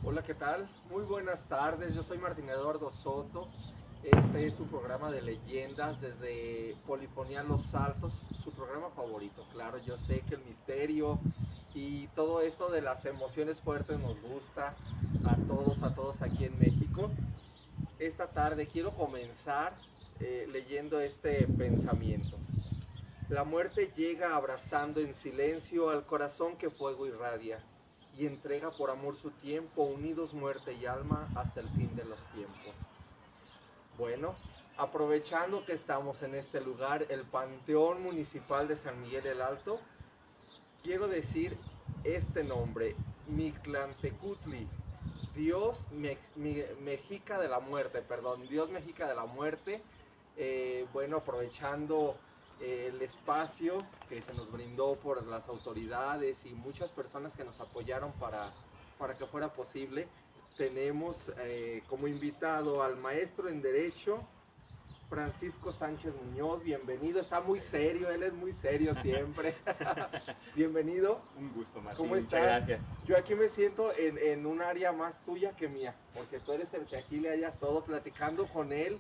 Hola, ¿qué tal? Muy buenas tardes, yo soy Martín Eduardo Soto. Este es su programa de leyendas desde Polifonía Los Altos, su programa favorito. Claro, yo sé que el misterio y todo esto de las emociones fuertes nos gusta a todos aquí en México. Esta tarde quiero comenzar leyendo este pensamiento. La muerte llega abrazando en silencio al corazón que fuego irradia y entrega por amor su tiempo, unidos muerte y alma hasta el fin de los tiempos. Bueno, aprovechando que estamos en este lugar, el Panteón Municipal de San Miguel el Alto, quiero decir este nombre, Mictlantecutli, Dios Mexica de la Muerte, perdón, Dios Mexica de la Muerte. Bueno, aprovechando el espacio que se nos brindó por las autoridades y muchas personas que nos apoyaron para que fuera posible, tenemos como invitado al maestro en Derecho, Francisco Sánchez Muñoz. Bienvenido, está muy serio, él es muy serio siempre. Bienvenido. Un gusto, Martín. ¿Cómo estás? Muchas gracias. Yo aquí me siento en un área más tuya que mía, porque tú eres el que aquí le hayas todo platicando con él.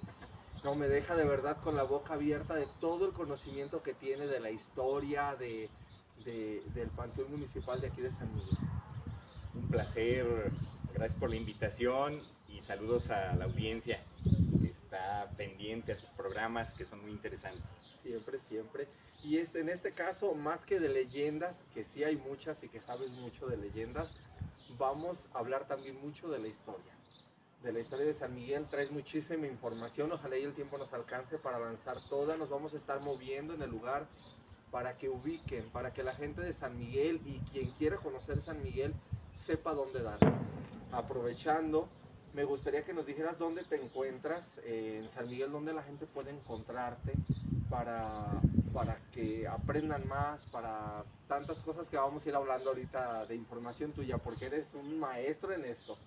No me deja de verdad con la boca abierta de todo el conocimiento que tiene de la historia del Panteón Municipal de aquí de San Miguel. Un placer, gracias por la invitación y saludos a la audiencia que está pendiente a sus programas que son muy interesantes. Siempre, siempre. Y en este caso, más que de leyendas, que sí hay muchas y que sabes mucho de leyendas, vamos a hablar también mucho de la historia. De la historia de San Miguel, traes muchísima información, ojalá y el tiempo nos alcance para lanzar toda. Nos vamos a estar moviendo en el lugar para que ubiquen, para que la gente de San Miguel y quien quiera conocer San Miguel sepa dónde dar. Aprovechando, me gustaría que nos dijeras dónde te encuentras en San Miguel, dónde la gente puede encontrarte para que aprendan más, para tantas cosas que vamos a ir hablando ahorita de información tuya, porque eres un maestro en esto.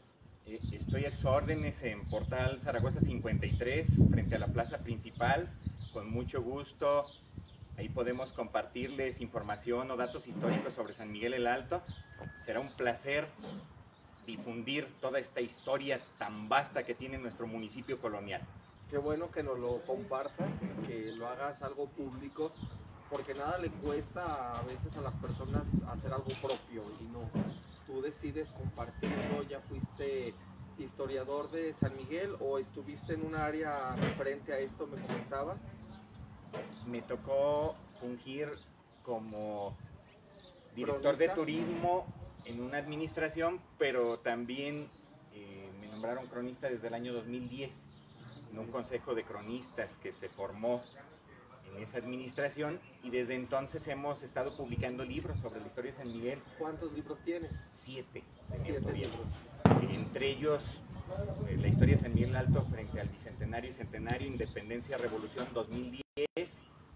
Estoy a sus órdenes en Portal Zaragoza 53, frente a la plaza principal, con mucho gusto. Ahí podemos compartirles información o datos históricos sobre San Miguel el Alto. Será un placer difundir toda esta historia tan vasta que tiene nuestro municipio colonial. Qué bueno que nos lo compartas, que lo hagas algo público, porque nada le cuesta a veces a las personas hacer algo propio y no. Tú decides compartirlo. ¿Ya fuiste historiador de San Miguel o estuviste en un área referente a esto, me comentabas? Me tocó fungir como director de turismo en una administración, pero también me nombraron cronista desde el año 2010, en un consejo de cronistas que se formó en esa administración, y desde entonces hemos estado publicando libros sobre la historia de San Miguel. ¿Cuántos libros tienes? 7 libros. Entre ellos la historia de San Miguel Alto frente al Bicentenario y Centenario, Independencia, Revolución 2010,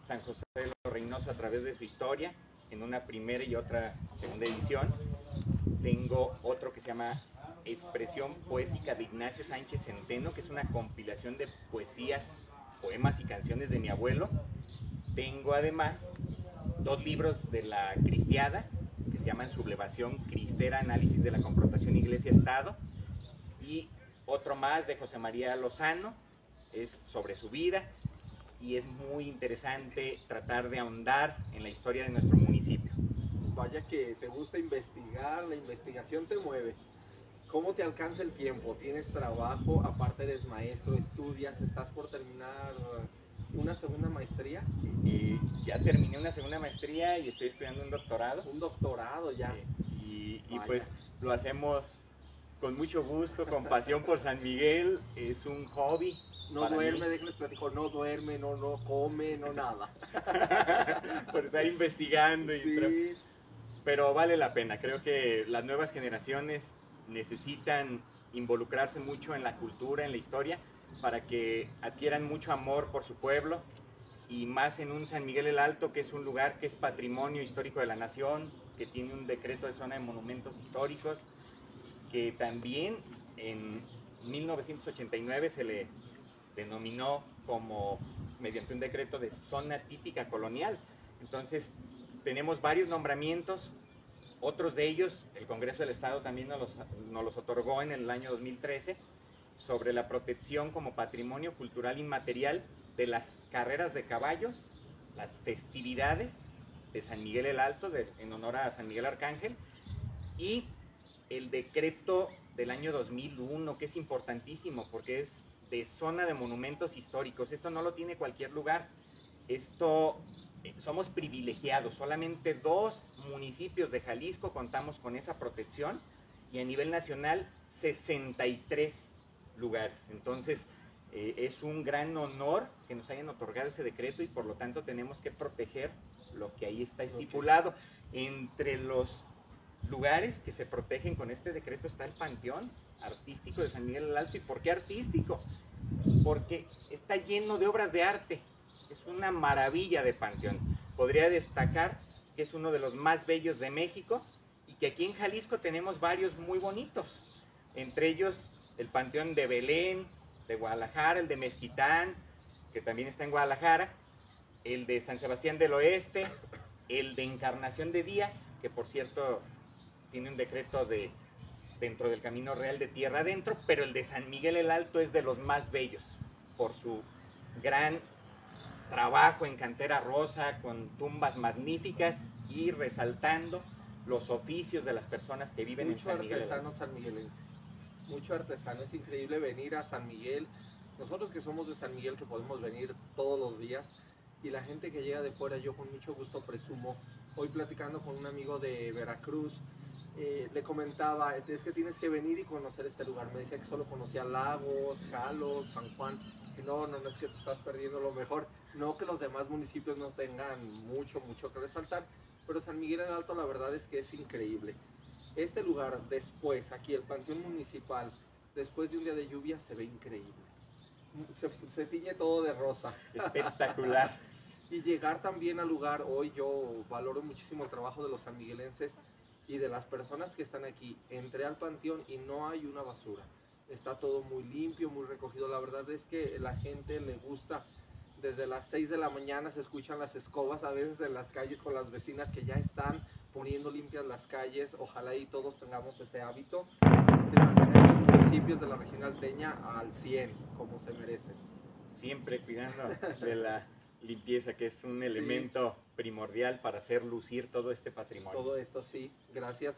San José de los Reynoso a través de su historia, en una primera y otra segunda edición. Tengo otro que se llama Expresión Poética de Ignacio Sánchez Centeno, que es una compilación de poesías, poemas y canciones de mi abuelo. Tengo además 2 libros de la Cristiada, que se llaman Sublevación Cristera, Análisis de la Confrontación Iglesia-Estado, y otro más de José María Lozano, es sobre su vida, y es muy interesante tratar de ahondar en la historia de nuestro municipio. Vaya que te gusta investigar, la investigación te mueve. ¿Cómo te alcanza el tiempo? ¿Tienes trabajo? Aparte eres maestro, estudias, estás por terminar una segunda maestría. Ya terminé una segunda maestría y estoy estudiando un doctorado. Un doctorado ya. Y pues lo hacemos con mucho gusto, con pasión por San Miguel. Es un hobby. No duerme, déjenles platico, no duerme, no come, no nada. Por estar investigando. Sí. Pero vale la pena. Creo que las nuevas generaciones necesitan involucrarse mucho en la cultura, en la historia, para que adquieran mucho amor por su pueblo, y más en un San Miguel el Alto, que es un lugar que es patrimonio histórico de la nación, que tiene un decreto de zona de monumentos históricos, que también en 1989 se le denominó como mediante un decreto de zona típica colonial. Entonces tenemos varios nombramientos Otros de ellos, el Congreso del Estado también nos los otorgó en el año 2013, sobre la protección como patrimonio cultural inmaterial de las carreras de caballos, las festividades de San Miguel el Alto, en honor a San Miguel Arcángel, y el decreto del año 2001, que es importantísimo porque es de zona de monumentos históricos. Esto no lo tiene cualquier lugar. Somos privilegiados. Solamente 2 municipios de Jalisco contamos con esa protección, y a nivel nacional 63 lugares. Entonces es un gran honor que nos hayan otorgado ese decreto, y por lo tanto tenemos que proteger lo que ahí está estipulado. Entre los lugares que se protegen con este decreto está el Panteón Artístico de San Miguel el Alto. ¿Y por qué artístico? Porque está lleno de obras de arte. Es una maravilla de panteón. Podría destacar que es uno de los más bellos de México, y que aquí en Jalisco tenemos varios muy bonitos. Entre ellos el Panteón de Belén, de Guadalajara, el de Mezquitán, que también está en Guadalajara, el de San Sebastián del Oeste, el de Encarnación de Díaz, que por cierto tiene un decreto dentro del Camino Real de Tierra Adentro, pero el de San Miguel el Alto es de los más bellos, por su gran trabajo en cantera rosa, con tumbas magníficas y resaltando los oficios de las personas que viven en San Miguel. Mucho artesano sanmiguelense, mucho artesano. Es increíble venir a San Miguel. Nosotros que somos de San Miguel, que podemos venir todos los días, y la gente que llega de fuera, yo con mucho gusto presumo. Hoy platicando con un amigo de Veracruz, le comentaba, es que tienes que venir y conocer este lugar. Me decía que solo conocía Lagos, Jalos, San Juan. Y no es que te estás perdiendo lo mejor. No que los demás municipios no tengan mucho que resaltar, pero San Miguel el Alto la verdad es que es increíble. Este lugar después, aquí el Panteón Municipal, después de un día de lluvia se ve increíble. Se tiñe todo de rosa. Espectacular. Y llegar también al lugar, hoy yo valoro muchísimo el trabajo de los sanmiguelenses y de las personas que están aquí. Entré al panteón y no hay una basura. Está todo muy limpio, muy recogido. La verdad es que la gente le gusta. Desde las 6 de la mañana se escuchan las escobas a veces en las calles con las vecinas que ya están poniendo limpias las calles. Ojalá y todos tengamos ese hábito de mantener los municipios de la región alteña al 100, como se merecen. Siempre cuidando de la limpieza, que es un elemento primordial para hacer lucir todo este patrimonio. Todo esto, sí, gracias.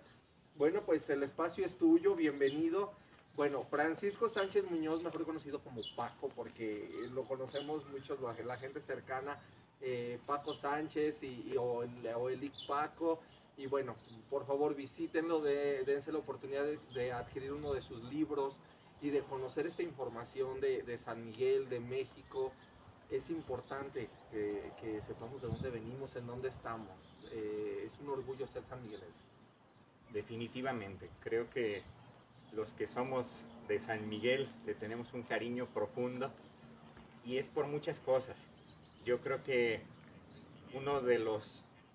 Bueno, pues el espacio es tuyo, bienvenido. Bueno, Francisco Sánchez Muñoz, mejor conocido como Paco, porque lo conocemos muchos, la gente cercana, Paco Sánchez o el IC Paco. Y bueno, por favor visítenlo, dense la oportunidad de adquirir uno de sus libros y de conocer esta información de San Miguel, de México. Es importante que sepamos de dónde venimos, en dónde estamos. Es un orgullo ser sanmiguelense. Definitivamente, creo que los que somos de San Miguel le tenemos un cariño profundo, y es por muchas cosas. Yo creo que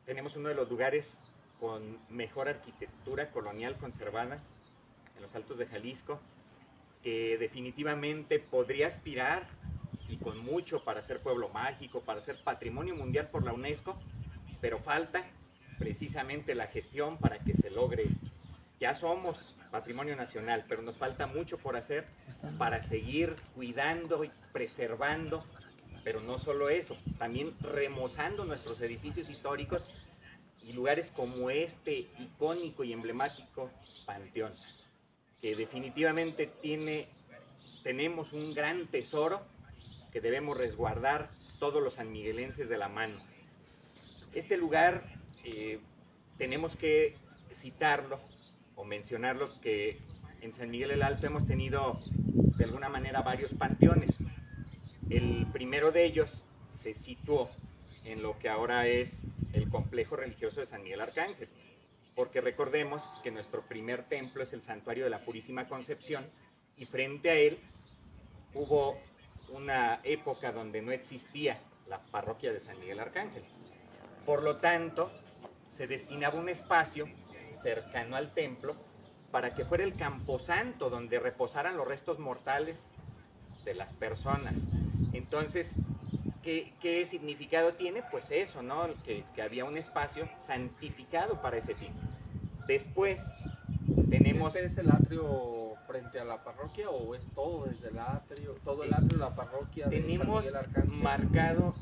tenemos uno de los lugares con mejor arquitectura colonial conservada en los Altos de Jalisco, que definitivamente podría aspirar, y con mucho, para ser pueblo mágico, para ser patrimonio mundial por la UNESCO, pero falta precisamente la gestión para que se logre esto. Ya somos patrimonio nacional, pero nos falta mucho por hacer para seguir cuidando y preservando, pero no solo eso, también remozando nuestros edificios históricos y lugares como este icónico y emblemático Panteón, que definitivamente tenemos un gran tesoro que debemos resguardar todos los sanmiguelenses de la mano. Este lugar tenemos que citarlo o mencionarlo, que en San Miguel el Alto hemos tenido de alguna manera varios panteones. El primero de ellos se situó en lo que ahora es el complejo religioso de San Miguel Arcángel, porque recordemos que nuestro primer templo es el Santuario de la Purísima Concepción, y frente a él hubo una época donde no existía la parroquia de San Miguel Arcángel. Por lo tanto, se destinaba un espacio cercano al templo para que fuera el camposanto donde reposaran los restos mortales de las personas. Entonces, ¿qué significado tiene? Pues eso, ¿no? Que había un espacio santificado para ese fin. Después tenemos... ¿Este es el atrio frente a la parroquia o es todo desde el atrio, todo el atrio de la parroquia de San Tenemos Miguel Arcángel? marcado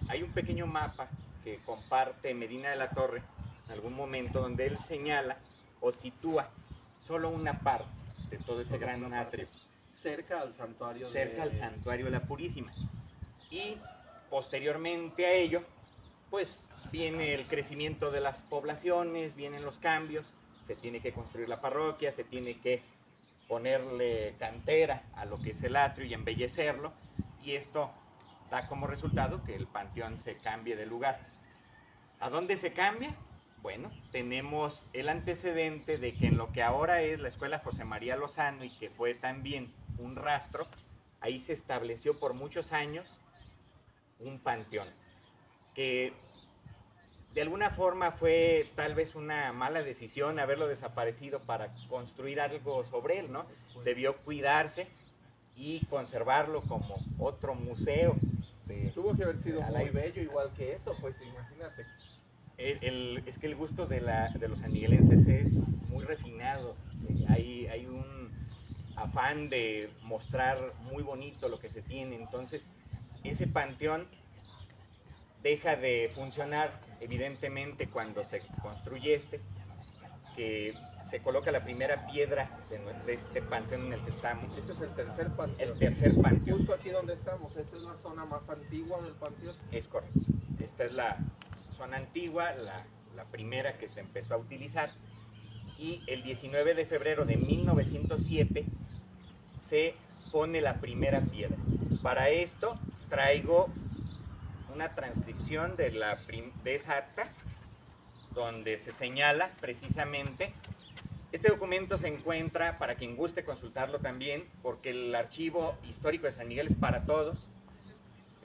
hay un pequeño mapa que comparte Medina de la Torre en algún momento, donde él señala o sitúa solo una parte de todo ese gran atrio. Cerca al santuario al santuario de la Purísima. Y posteriormente a ello, pues viene el crecimiento de las poblaciones, vienen los cambios, se tiene que construir la parroquia, se tiene que ponerle cantera a lo que es el atrio y embellecerlo, y esto da como resultado que el panteón se cambie de lugar. ¿A dónde se cambia? Bueno, tenemos el antecedente de que en lo que ahora es la Escuela José María Lozano y que fue también un rastro, ahí se estableció por muchos años un panteón, que de alguna forma fue tal vez una mala decisión haberlo desaparecido para construir algo sobre él, ¿no? Debió cuidarse y conservarlo como otro museo. Tuvo que haber sido muy bello, igual que eso, pues imagínate. Es que el gusto de los sanmiguelenses es muy refinado. Hay un afán de mostrar muy bonito lo que se tiene. Entonces, ese panteón deja de funcionar, evidentemente, cuando se construye que se coloca la primera piedra de este panteón en el que estamos. Este es el tercer panteón. El tercer panteón. Justo aquí donde estamos, esta es la zona más antigua del panteón. Es correcto. Esta es la zona antigua, la primera que se empezó a utilizar, y el 19 de febrero de 1907 se pone la primera piedra. Para esto traigo una transcripción de esa acta, donde se señala precisamente. Este documento se encuentra, para quien guste consultarlo también, porque el archivo histórico de San Miguel es para todos,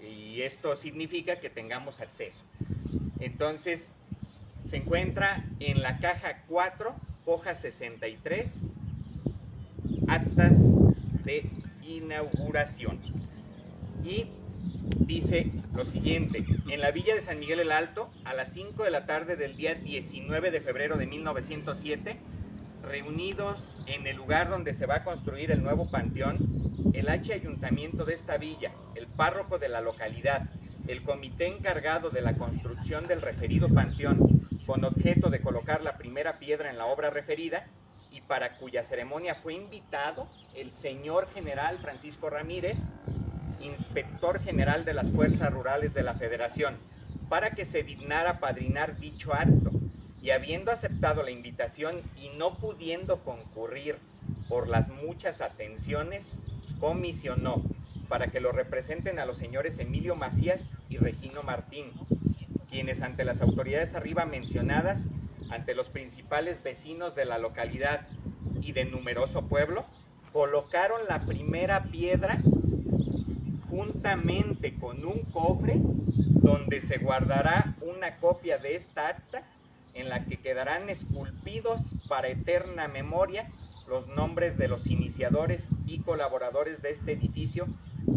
y esto significa que tengamos acceso. Entonces, se encuentra en la caja 4, hoja 63, actas de inauguración. Y dice lo siguiente: en la villa de San Miguel el Alto, a las 5 de la tarde del día 19 de febrero de 1907, reunidos en el lugar donde se va a construir el nuevo panteón, el ayuntamiento de esta villa, el párroco de la localidad, el comité encargado de la construcción del referido panteón, con objeto de colocar la primera piedra en la obra referida, y para cuya ceremonia fue invitado el señor general Francisco Ramírez, inspector general de las Fuerzas Rurales de la Federación, para que se dignara padrinar dicho acto, y habiendo aceptado la invitación y no pudiendo concurrir por las muchas atenciones, comisionó para que lo representen a los señores Emilio Macías y Regino Martín, quienes ante las autoridades arriba mencionadas, ante los principales vecinos de la localidad y de numeroso pueblo, colocaron la primera piedra juntamente con un cofre donde se guardará una copia de esta acta, en la que quedarán esculpidos para eterna memoria los nombres de los iniciadores y colaboradores de este edificio,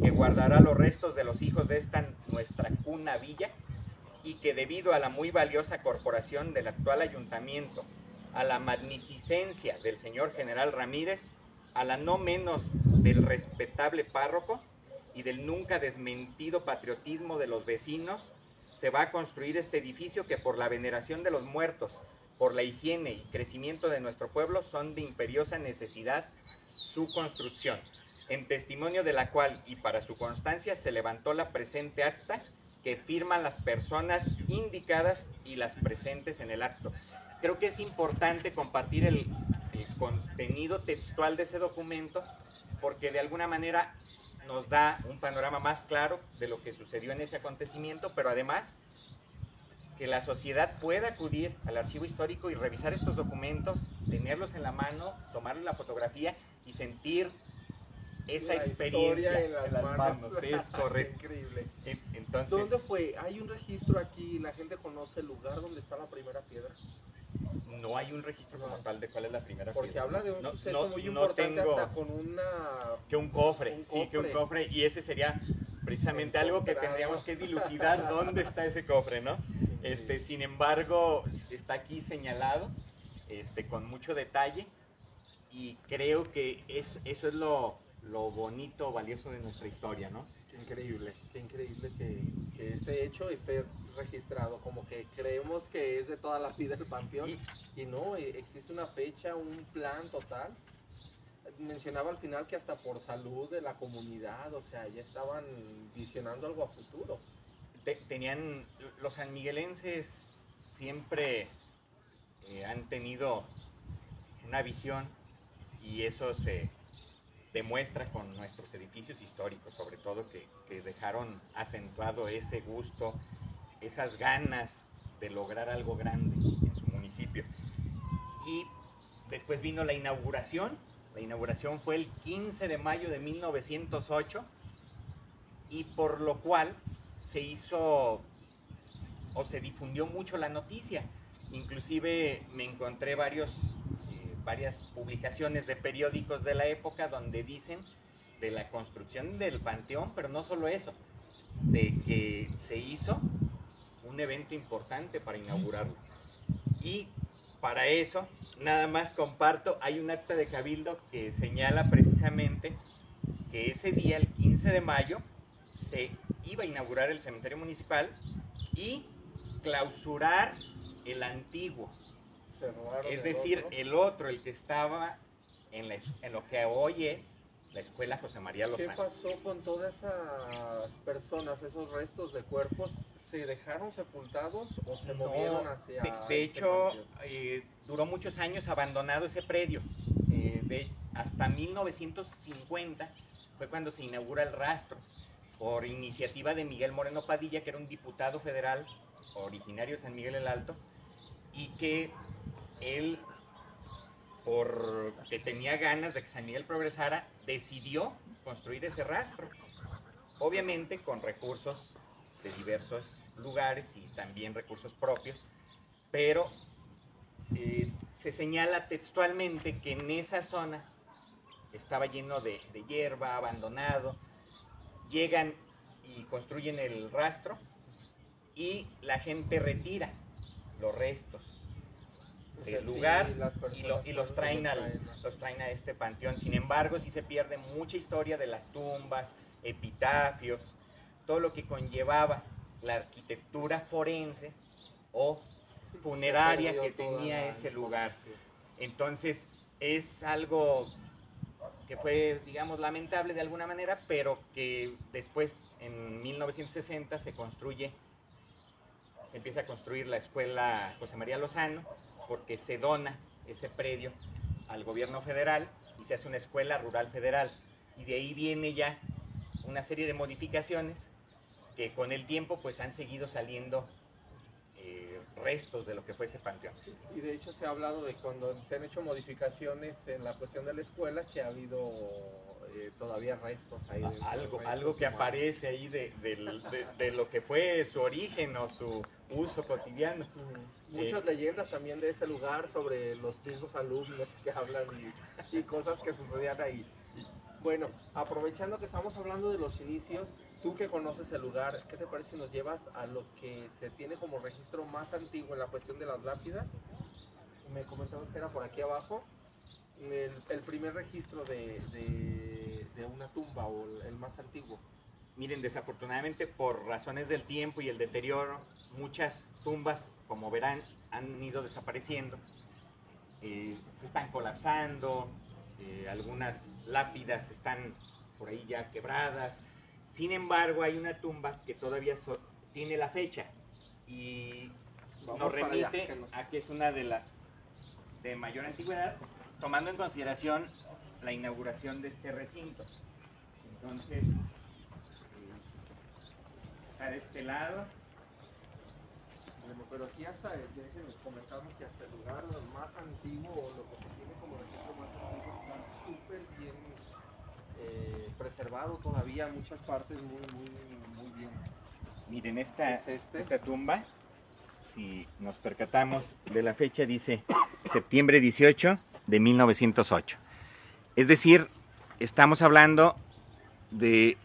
que guardará los restos de los hijos de esta nuestra cuna villa, y que debido a la muy valiosa corporación del actual ayuntamiento, a la magnificencia del señor general Ramírez, a la no menos del respetable párroco y del nunca desmentido patriotismo de los vecinos, se va a construir este edificio, que por la veneración de los muertos, por la higiene y crecimiento de nuestro pueblo, son de imperiosa necesidad su construcción, en testimonio de la cual y para su constancia se levantó la presente acta, que firman las personas indicadas y las presentes en el acto. Creo que es importante compartir el contenido textual de ese documento, porque de alguna manera nos da un panorama más claro de lo que sucedió en ese acontecimiento, pero además que la sociedad pueda acudir al archivo histórico y revisar estos documentos, tenerlos en la mano, tomarle la fotografía y sentir esa experiencia en las manos. Es correcto. Increíble. Entonces, ¿dónde fue? ¿Hay un registro aquí? ¿La gente conoce el lugar donde está la primera piedra? no hay un registro como tal de cuál es la primera Porque piedra. habla de un suceso muy no importante, tengo hasta con un cofre, un sí, que un cofre. cofre, y ese sería precisamente algo que tendríamos que dilucidar, dónde está ese cofre, ¿no? Sin embargo, está aquí señalado con mucho detalle, y creo que eso es lo bonito, valioso de nuestra historia, ¿no? Qué increíble que este hecho esté registrado, como que creemos que es de toda la vida el panteón, y no, existe una fecha, un plan total. Mencionaba al final que hasta por salud de la comunidad, o sea, ya estaban visionando algo a futuro. Tenían, los sanmiguelenses siempre han tenido una visión, y eso se demuestra con nuestros edificios históricos, sobre todo, que dejaron acentuado ese gusto, esas ganas de lograr algo grande en su municipio. Y después vino la inauguración. La inauguración fue el 15 de mayo de 1908, y por lo cual se hizo o se difundió mucho la noticia. Inclusive me encontré varias publicaciones de periódicos de la época donde dicen de la construcción del panteón, pero no solo eso, de que se hizo un evento importante para inaugurarlo. Y para eso, nada más comparto, hay un acta de cabildo que señala precisamente que ese día, el 15 de mayo, se iba a inaugurar el cementerio municipal y clausurar el antiguo. Es decir, el otro, el que estaba en lo que hoy es la Escuela José María Lozano. ¿Qué pasó con todas esas personas, esos restos de cuerpos? ¿Se dejaron sepultados o se movieron hacia...? De hecho, duró muchos años abandonado ese predio. Hasta 1950 fue cuando se inaugura el rastro, por iniciativa de Miguel Moreno Padilla, que era un diputado federal originario de San Miguel el Alto, y que él, porque tenía ganas de que San Miguel progresara, decidió construir ese rastro, obviamente con recursos de diversos lugares y también recursos propios, pero se señala textualmente que en esa zona estaba lleno de hierba, abandonado. Llegan y construyen el rastro y la gente retira los restos del lugar, y los traen a este panteón. Sin embargo, sí se pierde mucha historia de las tumbas, epitafios, todo lo que conllevaba la arquitectura forense o funeraria que tenía ese lugar. Entonces es algo que fue, digamos, lamentable de alguna manera, pero que después, en 1960, se empieza a construir la Escuela José María Lozano, porque se dona ese predio al gobierno federal y se hace una escuela rural federal, y de ahí viene ya una serie de modificaciones que con el tiempo pues han seguido saliendo restos de lo que fue ese panteón. Y de hecho se ha hablado de cuando se han hecho modificaciones en la cuestión de la escuela, que ha habido todavía restos ahí. Algo que aparece ahí de lo que fue su origen o su uso cotidiano. Muchas leyendas también de ese lugar sobre los mismos alumnos que hablan y cosas que sucedían ahí. Bueno, aprovechando que estamos hablando de los inicios, tú que conoces el lugar, ¿qué te parece si nos llevas a lo que se tiene como registro más antiguo en la cuestión de las lápidas? Me comentabas que era por aquí abajo, el primer registro de una tumba, o el más antiguo. Miren, desafortunadamente, por razones del tiempo y el deterioro, muchas tumbas, como verán, han ido desapareciendo, se están colapsando, algunas lápidas están por ahí ya quebradas. Sin embargo, hay una tumba que todavía tiene la fecha y nos remite a que es una de las de mayor antigüedad, tomando en consideración la inauguración de este recinto. Entonces, está de este lado. Bueno, pero aquí hasta, nos comentamos que hasta el lugar más antiguo, o lo que se tiene como registro más antiguo, está súper bien preservado todavía, muchas partes muy bien. Miren, esta tumba, si nos percatamos de la fecha, dice septiembre 18 de 1908. Es decir, estamos hablando de,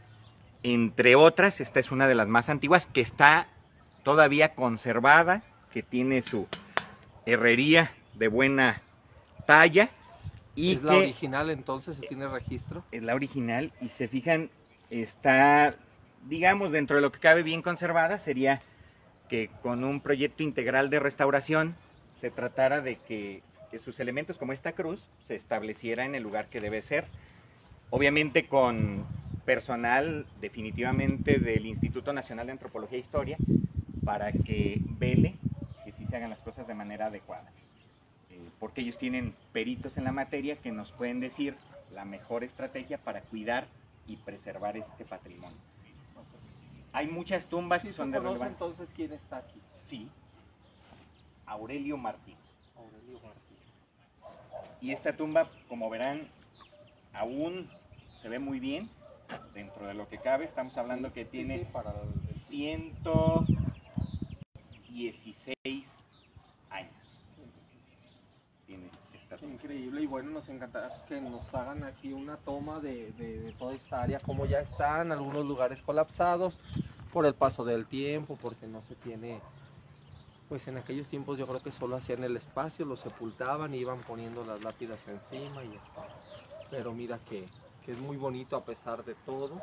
entre otras, esta es una de las más antiguas, que está todavía conservada, que tiene su herrería de buena talla. Y ¿Es la original entonces? ¿Se tiene registro? Es la original y se fijan, está, digamos, dentro de lo que cabe bien conservada. Sería que con un proyecto integral de restauración se tratara de que sus elementos como esta cruz se estableciera en el lugar que debe ser. Obviamente con personal definitivamente del Instituto Nacional de Antropología e Historia para que vele que sí se hagan las cosas de manera adecuada. Porque ellos tienen peritos en la materia que nos pueden decir la mejor estrategia para cuidar y preservar este patrimonio. Hay muchas tumbas que son de relevancia. Entonces, ¿quién está aquí? Sí, Aurelio Martín. Aurelio Martín. Y esta tumba, como verán, aún se ve muy bien dentro de lo que cabe. Estamos hablando que tiene para 116 años. Tiene esta tumba. Increíble, y bueno, nos encantará que nos hagan aquí una toma de toda esta área, como ya están algunos lugares colapsados por el paso del tiempo, porque no se tiene, pues en aquellos tiempos yo creo que solo hacían el espacio, lo sepultaban y iban poniendo las lápidas encima y ya está. Pero mira que es muy bonito a pesar de todo.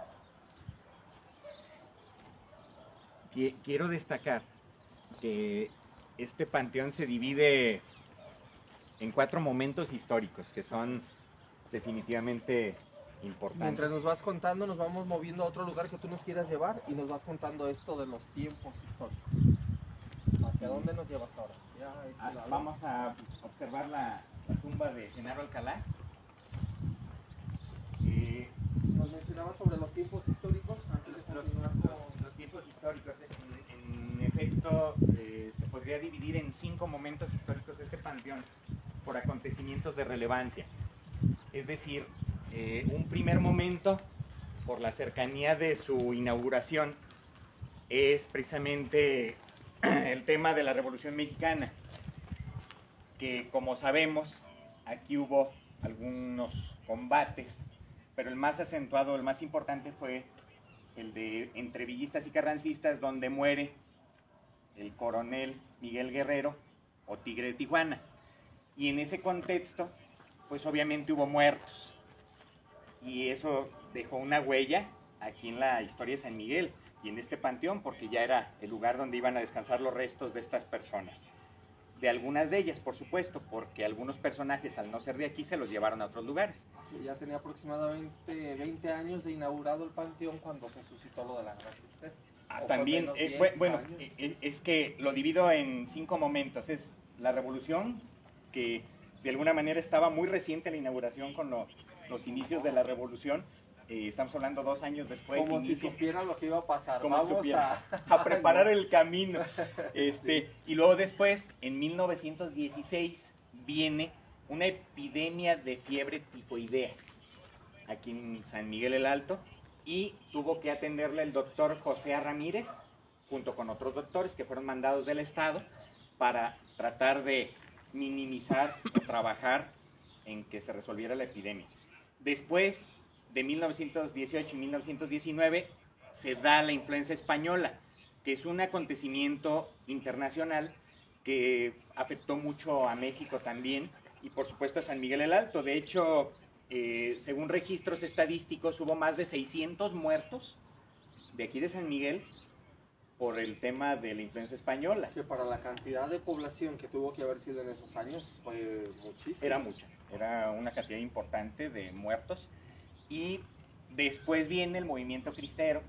Quiero destacar que este panteón se divide en 4 momentos históricos que son definitivamente importantes. Mientras nos vas contando, nos vamos moviendo a otro lugar que tú nos quieras llevar y nos vas contando esto de los tiempos históricos. ¿Hacia dónde nos llevas ahora? Vamos a observar la tumba de Genaro Alcalá. Nos mencionabas sobre los tiempos históricos. Antes de continuar con los tiempos históricos, en efecto, se podría dividir en 5 momentos históricos este panteón por acontecimientos de relevancia. Es decir, un primer momento, por la cercanía de su inauguración, es precisamente el tema de la Revolución Mexicana, que como sabemos, aquí hubo algunos combates, pero el más acentuado, el más importante fue el de entre villistas y carrancistas, donde muere el coronel Miguel Guerrero o Tigre de Tijuana. Y en ese contexto, pues obviamente hubo muertos. Y eso dejó una huella aquí en la historia de San Miguel y en este panteón, porque ya era el lugar donde iban a descansar los restos de estas personas. De algunas de ellas, por supuesto, porque algunos personajes, al no ser de aquí, se los llevaron a otros lugares. Ya tenía aproximadamente 20 años de inaugurado el panteón cuando se suscitó lo de la Gran Tristeza. También, bueno, es que lo divido en 5 momentos. Es la Revolución, que de alguna manera estaba muy reciente la inauguración con los inicios de la Revolución. Estamos hablando 2 años después. Como si supieran lo que iba a pasar. Como a preparar el camino. Y luego después, en 1916, viene una epidemia de fiebre tifoidea aquí en San Miguel el Alto, y tuvo que atenderla el doctor José A. Ramírez, junto con otros doctores que fueron mandados del Estado para tratar de minimizar o trabajar en que se resolviera la epidemia. Después de 1918 y 1919 se da la influenza española, que es un acontecimiento internacional que afectó mucho a México también y por supuesto a San Miguel el Alto. De hecho, según registros estadísticos, hubo más de 600 muertos de aquí de San Miguel por el tema de la influenza española. Que para la cantidad de población que tuvo que haber sido en esos años fue muchísimo. Era mucha, era una cantidad importante de muertos. Y después viene el movimiento cristero,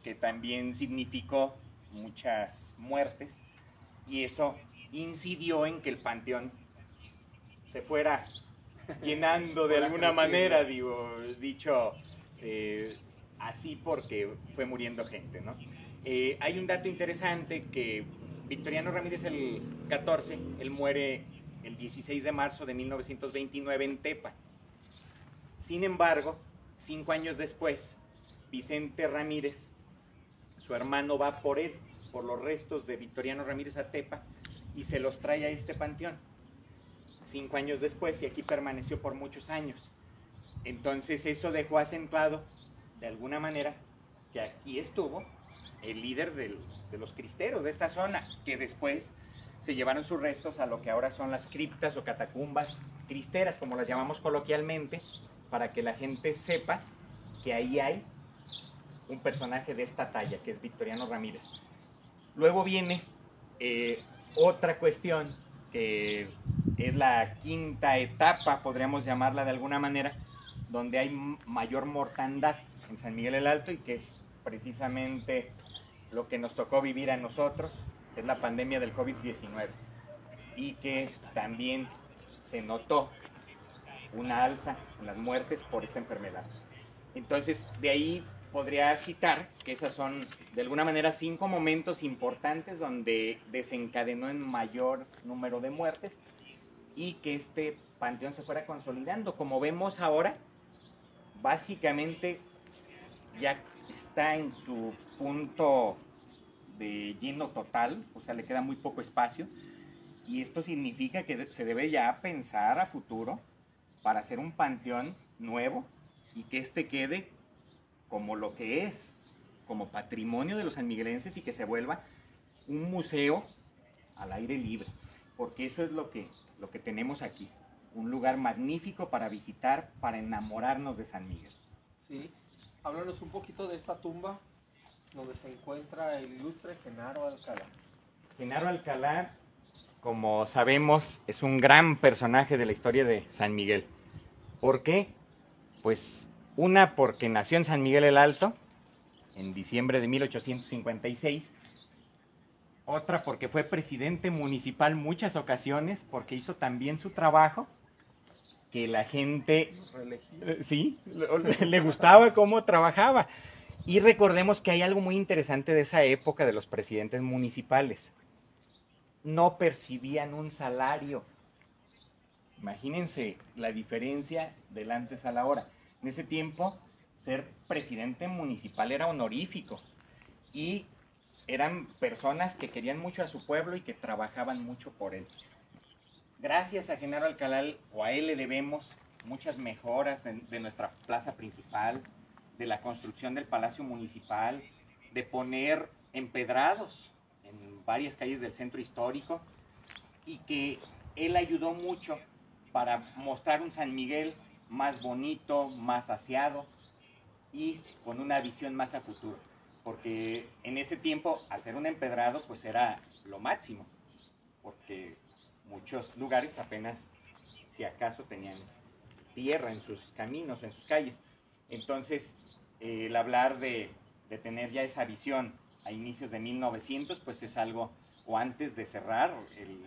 que también significó muchas muertes, y eso incidió en que el panteón se fuera llenando de alguna manera, dicho así, porque fue muriendo gente, ¿no? Hay un dato interesante, que Victoriano Ramírez el 14, él muere el 16 de marzo de 1929 en Tepa. Sin embargo, 5 años después, Vicente Ramírez, su hermano, va por él, por los restos de Victoriano Ramírez a Tepa, y se los trae a este panteón. 5 años después, y aquí permaneció por muchos años. Entonces eso dejó acentuado, de alguna manera, que aquí estuvo el líder de los cristeros de esta zona, que después se llevaron sus restos a lo que ahora son las criptas o catacumbas cristeras, como las llamamos coloquialmente, para que la gente sepa que ahí hay un personaje de esta talla, que es Victoriano Ramírez. Luego viene otra cuestión, que es la quinta etapa, podríamos llamarla de alguna manera, donde hay mayor mortandad en San Miguel el Alto, y que es precisamente lo que nos tocó vivir a nosotros, es la pandemia del COVID-19, y que también se notó una alza en las muertes por esta enfermedad. Entonces, de ahí podría citar que esas son, de alguna manera, 5 momentos importantes donde desencadenó en mayor número de muertes y que este panteón se fuera consolidando. Como vemos ahora, básicamente ya está en su punto de lleno total, o sea, le queda muy poco espacio, y esto significa que se debe ya pensar a futuro para hacer un panteón nuevo y que este quede como lo que es, como patrimonio de los sanmiguelenses, y que se vuelva un museo al aire libre, porque eso es lo que tenemos aquí, un lugar magnífico para visitar, para enamorarnos de San Miguel. Sí, háblanos un poquito de esta tumba donde se encuentra el ilustre Genaro Alcalá. Genaro Alcalá, como sabemos, es un gran personaje de la historia de San Miguel. ¿Por qué? Pues una, porque nació en San Miguel el Alto en diciembre de 1856. Otra, porque fue presidente municipal muchas ocasiones, porque hizo también su trabajo, que la gente sí, le gustaba cómo trabajaba. Y recordemos que hay algo muy interesante de esa época de los presidentes municipales. No percibían un salario. Imagínense la diferencia del antes a la hora. En ese tiempo, ser presidente municipal era honorífico y eran personas que querían mucho a su pueblo y que trabajaban mucho por él. Gracias a Genaro Alcalá, o a él le debemos muchas mejoras de nuestra plaza principal, de la construcción del Palacio Municipal, de poner empedrados en varias calles del centro histórico, y que él ayudó mucho para mostrar un San Miguel más bonito, más aseado y con una visión más a futuro, porque en ese tiempo hacer un empedrado pues era lo máximo, porque muchos lugares apenas, si acaso, tenían tierra en sus caminos, en sus calles. Entonces, el hablar de tener ya esa visión a inicios de 1900, pues es algo, o antes de cerrar,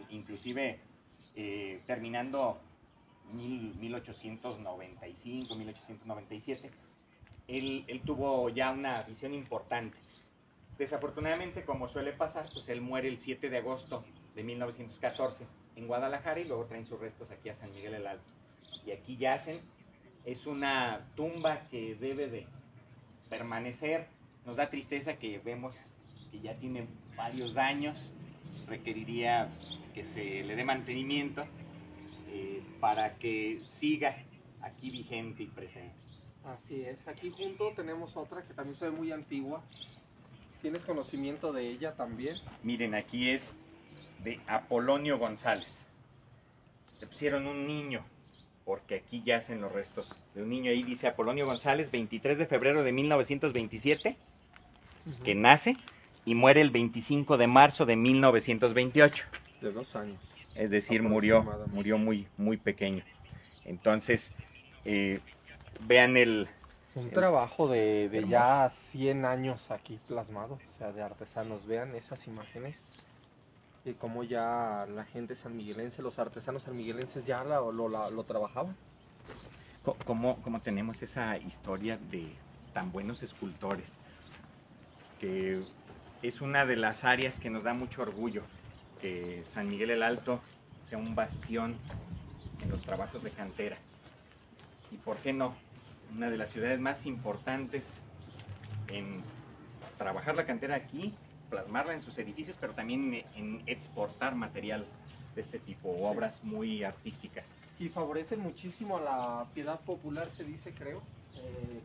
inclusive terminando 1895, 1897, él tuvo ya una visión importante. Desafortunadamente, como suele pasar, pues él muere el 7 de agosto de 1914 en Guadalajara, y luego traen sus restos aquí a San Miguel el Alto. Y aquí yacen, es una tumba que debe de permanecer. Nos da tristeza que vemos que ya tiene varios daños, requeriría que se le dé mantenimiento para que siga aquí vigente y presente. Así es, aquí junto tenemos otra que también se ve muy antigua. ¿Tienes conocimiento de ella también? Miren, aquí es de Apolonio González. Le pusieron un niño, porque aquí yacen los restos de un niño. Ahí dice Apolonio González, 23 de febrero de 1927, que nace, y muere el 25 de marzo de 1928. De 2 años. Es decir, murió muy, muy pequeño. Entonces, vean un trabajo de ya 100 años aquí plasmado, o sea, de artesanos. Vean esas imágenes y cómo ya la gente sanmiguelense, los artesanos sanmiguelenses ya lo trabajaban. ¿Cómo tenemos esa historia de tan buenos escultores? Que es una de las áreas que nos da mucho orgullo, que San Miguel el Alto sea un bastión en los trabajos de cantera. ¿Y por qué no? Una de las ciudades más importantes en trabajar la cantera aquí, plasmarla en sus edificios, pero también en exportar material de este tipo, sí, obras muy artísticas. Y favorecen muchísimo a la piedad popular, se dice, creo.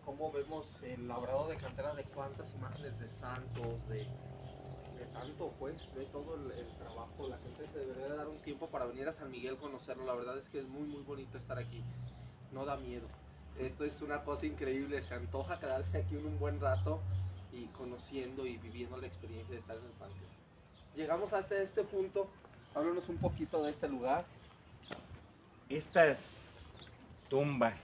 Como vemos el labrado de cantera de cuántas imágenes de santos, de tanto, pues, ve todo el trabajo. La gente se debería de dar un tiempo para venir a San Miguel, conocerlo. La verdad es que es muy, muy bonito estar aquí. No da miedo. Esto es una cosa increíble. Se antoja quedarse aquí un buen rato y conociendo y viviendo la experiencia de estar en el panteón. Llegamos hasta este punto. Háblanos un poquito de este lugar. Estas tumbas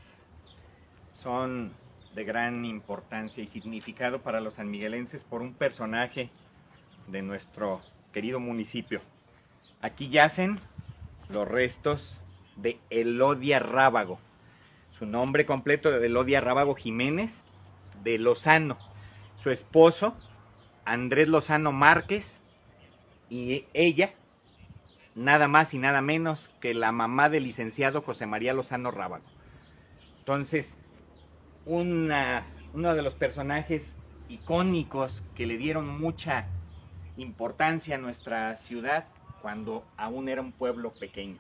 son de gran importancia y significado para los sanmiguelenses por un personaje de nuestro querido municipio. Aquí yacen los restos de Elodia Rábago. Su nombre completo es Elodia Rábago Jiménez de Lozano. Su esposo, Andrés Lozano Márquez, y ella, nada más y nada menos que la mamá del licenciado José María Lozano Rábago. Entonces, uno de los personajes icónicos que le dieron mucha importancia a nuestra ciudad cuando aún era un pueblo pequeño.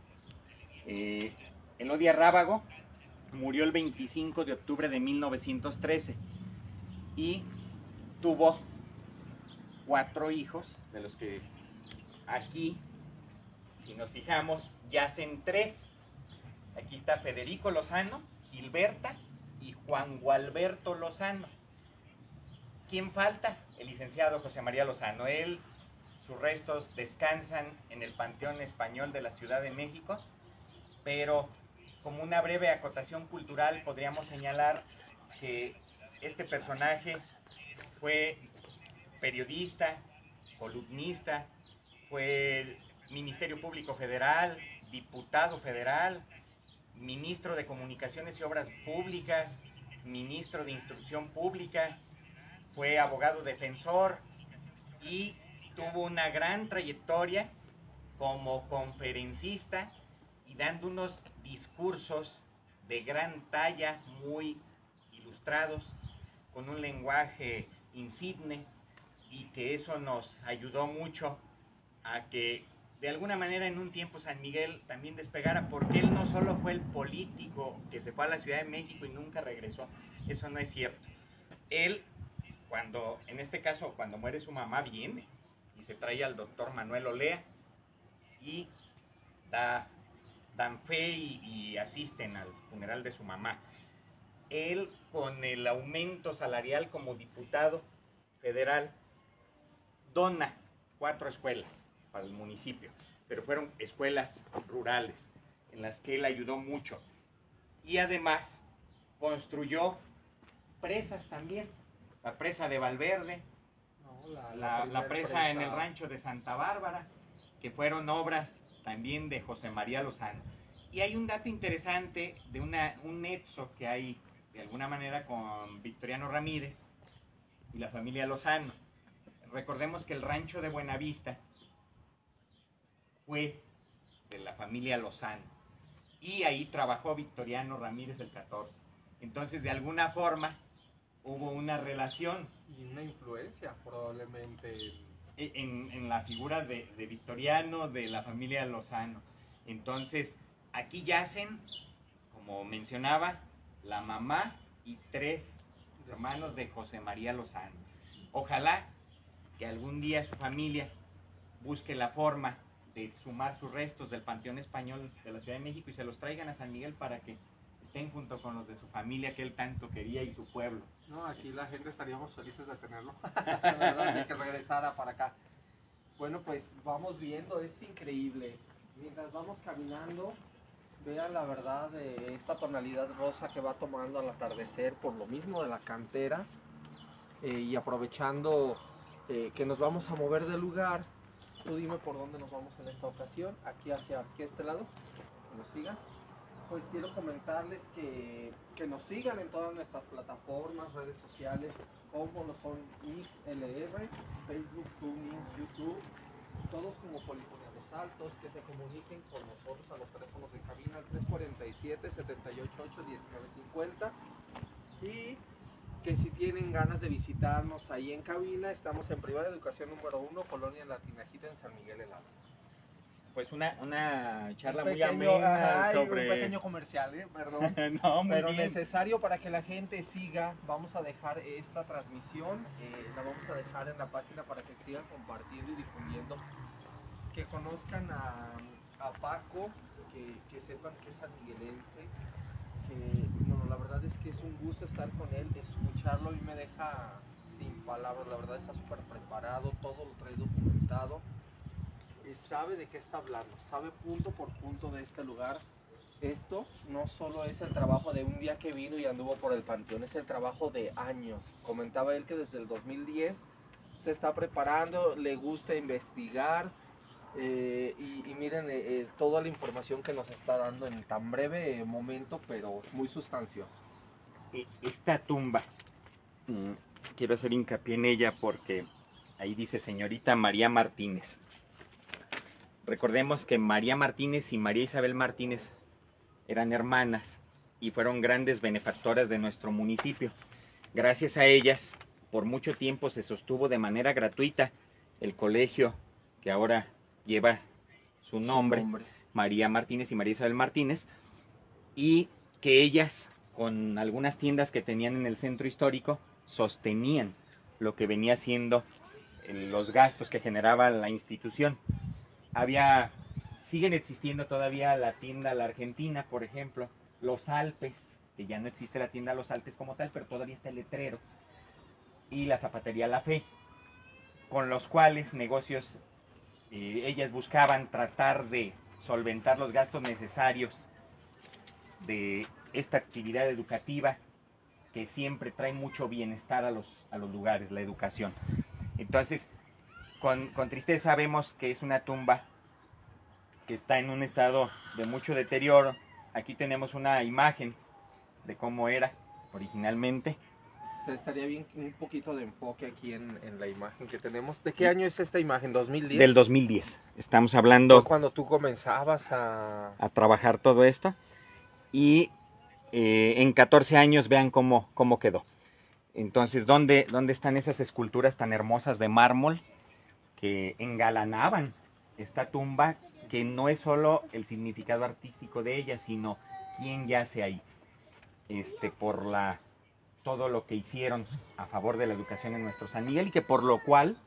Elodia Rábago murió el 25 de octubre de 1913 y tuvo 4 hijos, de los que aquí, si nos fijamos, yacen 3. Aquí está Federico Lozano, Gilberta y Juan Gualberto Lozano. ¿Quién falta? El licenciado José María Lozano. Sus restos descansan en el Panteón Español de la Ciudad de México, pero como una breve acotación cultural podríamos señalar que este personaje fue periodista, columnista, fue Ministerio Público Federal, diputado federal, ministro de Comunicaciones y Obras Públicas, ministro de Instrucción Pública, fue abogado defensor y tuvo una gran trayectoria como conferencista y dando unos discursos de gran talla, muy ilustrados, con un lenguaje insigne, y que eso nos ayudó mucho a que de alguna manera en un tiempo San Miguel también despegara, porque él no solo fue el político que se fue a la Ciudad de México y nunca regresó. Eso no es cierto. Él, en este caso, cuando muere su mamá, viene y se trae al doctor Manuel Olea y dan fe y asisten al funeral de su mamá. Él, con el aumento salarial como diputado federal, dona 4 escuelas para el municipio, pero fueron escuelas rurales en las que él ayudó mucho, y además construyó presas también, la presa de Valverde, la presa en el rancho de Santa Bárbara, que fueron obras también de José María Lozano. Y hay un dato interesante de un nexo que hay de alguna manera con Victoriano Ramírez y la familia Lozano. Recordemos que el rancho de Buenavista fue de la familia Lozano y ahí trabajó Victoriano Ramírez el 14. Entonces, de alguna forma hubo una relación y una influencia probablemente en la figura de Victoriano, de la familia Lozano. Entonces, aquí yacen, como mencionaba, la mamá y 3 hermanos de José María Lozano. Ojalá que algún día su familia busque la forma de sumar sus restos del Panteón Español de la Ciudad de México y se los traigan a San Miguel para que estén junto con los de su familia que él tanto quería y su pueblo. No, aquí la gente estaríamos felices de tenerlo, la verdad, de que regresara para acá. Bueno, pues vamos viendo, es increíble. Mientras vamos caminando, vean la verdad de esta tonalidad rosa que va tomando al atardecer por lo mismo de la cantera, y aprovechando que nos vamos a mover del lugar. Tú dime por dónde nos vamos en esta ocasión, aquí hacia este lado, que nos sigan. Pues quiero comentarles que nos sigan en todas nuestras plataformas, redes sociales, como lo son MixLR, Facebook, TuneIn, YouTube, todos como Polifonía Los Altos, que se comuniquen con nosotros a los teléfonos de cabina al 347-788-1950, y que si tienen ganas de visitarnos ahí en cabina, estamos en Privada Educación número 1, Colonia La Tinajita, en San Miguel Helado. pues una charla Un muy pequeño, amena sobre... un pequeño comercial, perdón. No, muy Pero bien. necesario para que la gente siga. Vamos a dejar esta transmisión, la vamos a dejar en la página para que sigan compartiendo y difundiendo, que conozcan a Paco, que sepan que es sanmiguelense, que no, la verdad es que es un gusto estar con él, escucharlo y me deja sin palabras. La verdad está súper preparado, todo lo trae documentado y sabe de qué está hablando, sabe punto por punto de este lugar. Esto no solo es el trabajo de un día que vino y anduvo por el panteón, es el trabajo de años. Comentaba él que desde el 2010 se está preparando, le gusta investigar, y miren toda la información que nos está dando en tan breve momento, pero muy sustancioso. Esta tumba, quiero hacer hincapié en ella porque ahí dice señorita María Martínez. Recordemos que María Martínez y María Isabel Martínez eran hermanas y fueron grandes benefactoras de nuestro municipio. Gracias a ellas, por mucho tiempo se sostuvo de manera gratuita el colegio que ahora lleva su nombre, María Martínez y María Isabel Martínez, y que ellas, con algunas tiendas que tenían en el centro histórico, sostenían lo que venía siendo los gastos que generaba la institución. Siguen existiendo todavía la tienda La Argentina, por ejemplo, Los Alpes, que ya no existe la tienda Los Alpes como tal, pero todavía está el letrero, y la zapatería La Fe, con los cuales negocios ellas buscaban tratar de solventar los gastos necesarios de esta actividad educativa que siempre trae mucho bienestar a los lugares, la educación. Entonces, con tristeza vemos que es una tumba que está en un estado de mucho deterioro. Aquí tenemos una imagen de cómo era originalmente. Estaría bien un poquito de enfoque aquí en la imagen que tenemos. ¿De qué año es esta imagen? ¿2010? Del 2010. Estamos hablando... Fue cuando tú comenzabas a trabajar todo esto. Y en 14 años vean cómo quedó. Entonces, ¿dónde están esas esculturas tan hermosas de mármol que engalanaban esta tumba? Que no es solo el significado artístico de ella, sino quién yace ahí. Por todo lo que hicieron a favor de la educación en nuestro San Miguel, y que por lo cual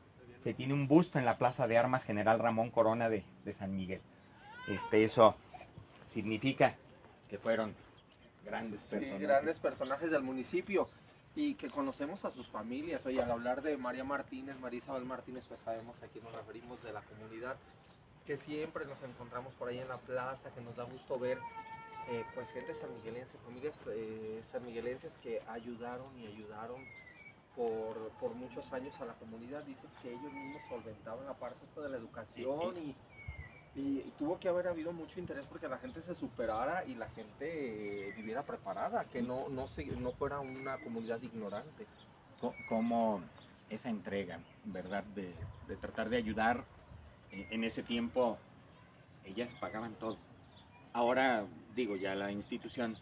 se tiene un busto en la Plaza de Armas General Ramón Corona de San Miguel. Eso significa que fueron grandes personajes. Sí, grandes personajes del municipio y que conocemos a sus familias. Oye, al hablar de María Martínez, María Isabel Martínez, pues sabemos a quién nos referimos, de la comunidad, que siempre nos encontramos por ahí en la plaza, que nos da gusto ver pues gente sanmiguelense, familias sanmiguelenses que ayudaron por muchos años a la comunidad. Dices que ellos mismos solventaban la parte de la educación, y tuvo que haber habido mucho interés porque la gente se superara y la gente viviera preparada, que no fuera una comunidad ignorante. Como esa entrega, ¿verdad? De tratar de ayudar. En ese tiempo ellas pagaban todo. Ahora, digo, ya la institución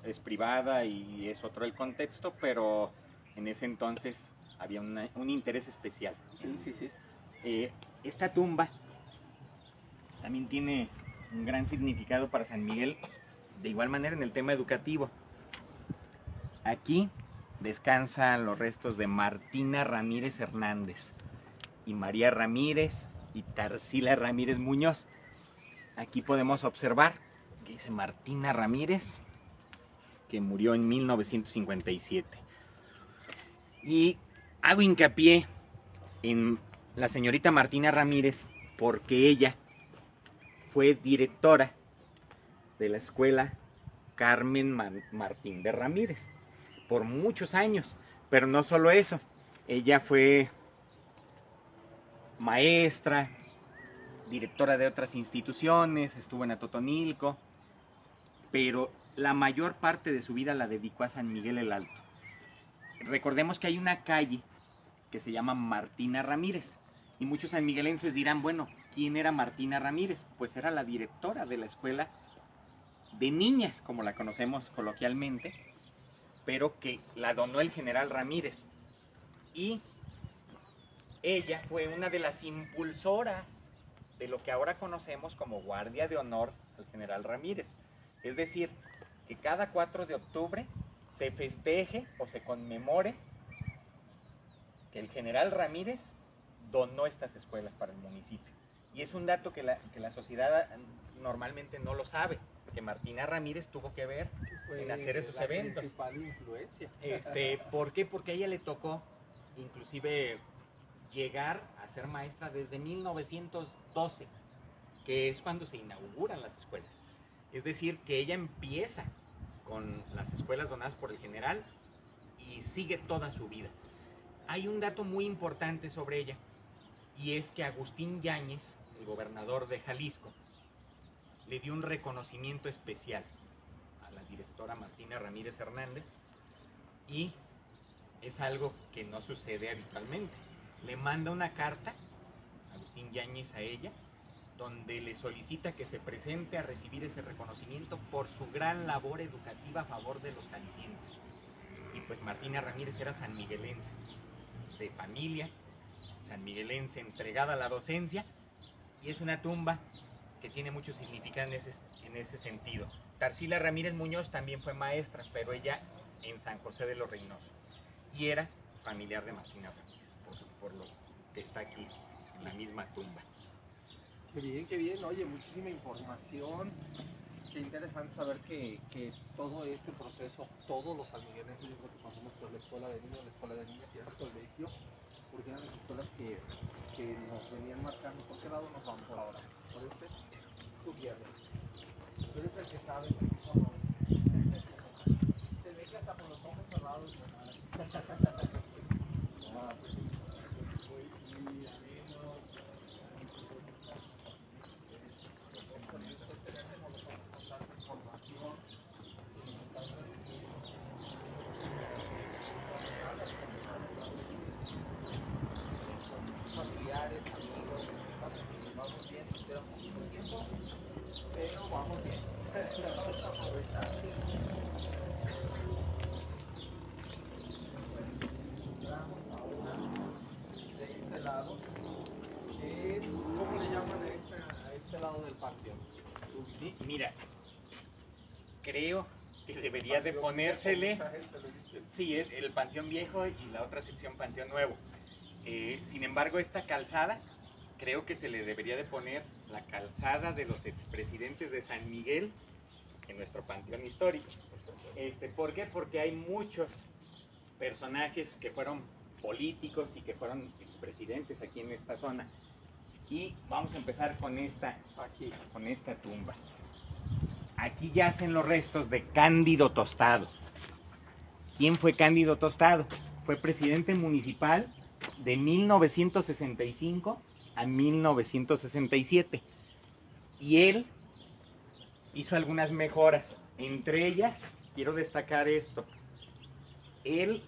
es privada y es otro el contexto, pero en ese entonces había un interés especial. Sí. Esta tumba también tiene un gran significado para San Miguel, de igual manera en el tema educativo. Aquí descansan los restos de Martina Ramírez Hernández y María Ramírez y Tarsila Ramírez Muñoz. Aquí podemos observar que dice Martina Ramírez, que murió en 1957. Y hago hincapié en la señorita Martina Ramírez porque ella fue directora de la escuela Carmen Martín de Ramírez por muchos años. Pero no solo eso, ella fue maestra, directora de otras instituciones, estuvo en Atotonilco, pero la mayor parte de su vida la dedicó a San Miguel el Alto. Recordemos que hay una calle que se llama Martina Ramírez, y muchos sanmiguelenses dirán, bueno, ¿quién era Martina Ramírez? Pues era la directora de la escuela de niñas, como la conocemos coloquialmente, pero que la donó el general Ramírez. Y ella fue una de las impulsoras de lo que ahora conocemos como Guardia de Honor al General Ramírez. Es decir, que cada 4 de octubre se festeje o se conmemore que el General Ramírez donó estas escuelas para el municipio. Y es un dato que la sociedad normalmente no lo sabe, que Martina Ramírez tuvo que ver en hacer esos eventos. Principal influencia. ¿Por qué? Porque a ella le tocó inclusive llegar a ser maestra desde 1912, que es cuando se inauguran las escuelas. Es decir, que ella empieza con las escuelas donadas por el general y sigue toda su vida. Hay un dato muy importante sobre ella, y es que Agustín Yáñez, el gobernador de Jalisco, le dio un reconocimiento especial a la directora Martina Ramírez Hernández, y es algo que no sucede habitualmente. Le manda una carta, Agustín Yáñez, a ella, donde le solicita que se presente a recibir ese reconocimiento por su gran labor educativa a favor de los jaliscienses. Y pues Martina Ramírez era sanmiguelense, de familia, sanmiguelense entregada a la docencia, y es una tumba que tiene mucho significado en ese sentido. Tarsila Ramírez Muñoz también fue maestra, pero ella en San José de los Reynosos, y era familiar de Martina Ramírez, por lo que está aquí en la misma tumba. Qué bien, oye, muchísima información. Qué interesante saber que todo este proceso, todos los sanmiguelenses, yo creo que pasamos por la escuela de niños, la escuela de niñas y el colegio, porque eran las escuelas que nos venían marcando. ¿Por qué lado nos vamos ahora? ¿Por este? Tú guíame. Tú eres el que sabe. No. Se ve que hasta con los ojos cerrados. Ah, pues sí. Muy ameno. Familiares, amigos, vamos bien, queda un poquito de tiempo, pero vamos bien. Vamos a aprovechar. Entramos ahora de este lado. ¿Cómo le llaman a este lado del panteón? Sí, mira, creo que debería de ponérsele, sí, el Panteón Viejo y la otra sección Panteón Nuevo. Sin embargo, esta calzada, creo que se le debería de poner la calzada de los expresidentes de San Miguel en nuestro panteón histórico. ¿Por qué? Porque hay muchos personajes que fueron políticos y que fueron expresidentes aquí en esta zona. Y vamos a empezar con esta tumba. Aquí yacen los restos de Cándido Tostado. ¿Quién fue Cándido Tostado? Fue presidente municipal de 1965 a 1967. Y él hizo algunas mejoras. Entre ellas, quiero destacar esto. Él